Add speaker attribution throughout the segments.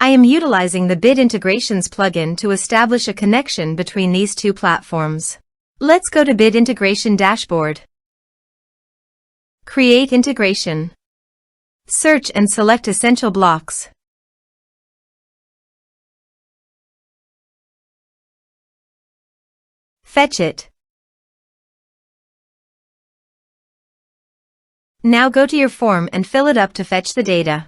Speaker 1: I am utilizing the Bid Integrations plugin to establish a connection between these two platforms. Let's go to Bid Integration Dashboard. Create integration. Search and select Essential Blocks. Fetch it. Now go to your form and fill it up to fetch the data.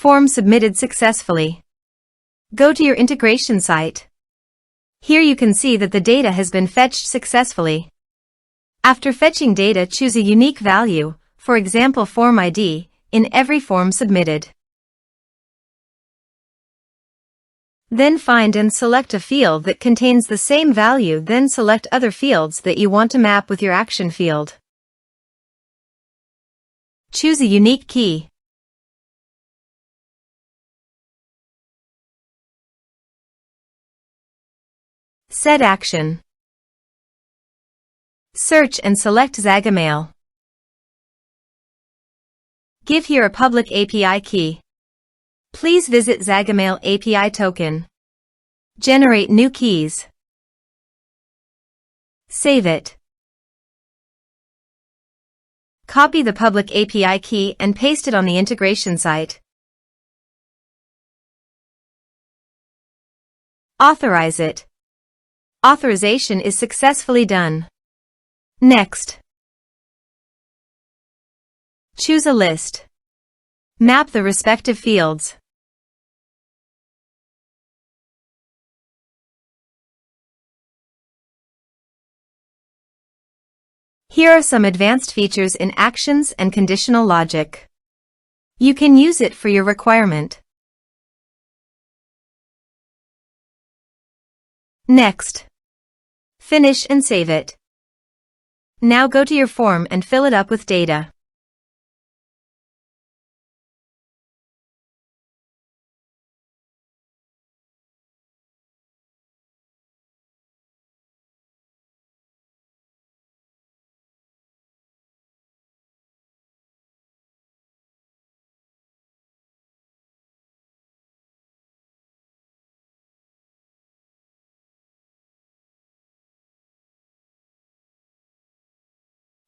Speaker 1: Form submitted successfully. Go to your integration site. Here you can see that the data has been fetched successfully. After fetching data, choose a unique value, for example form ID, in every form submitted. Then find and select a field that contains the same value, then select other fields that you want to map with your action field. Choose a unique key. Set action. Search and select Zagomail. Give here a public API key. Please visit Zagomail API token. Generate new keys. Save it. Copy the public API key and paste it on the integration site. Authorize it. Authorization is successfully done. Next. Choose a list. Map the respective fields. Here are some advanced features in actions and conditional logic. You can use it for your requirement. Next. Finish and save it. Now go to your form and fill it up with data.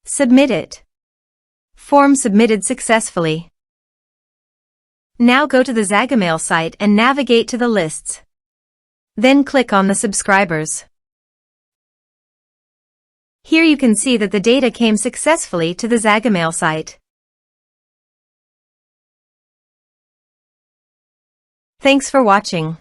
Speaker 1: Submit it. Form submitted successfully. Now go to the Zagomail site and navigate to the lists. Then click on the subscribers. Here you can see that the data came successfully to the Zagomail site. Thanks for watching.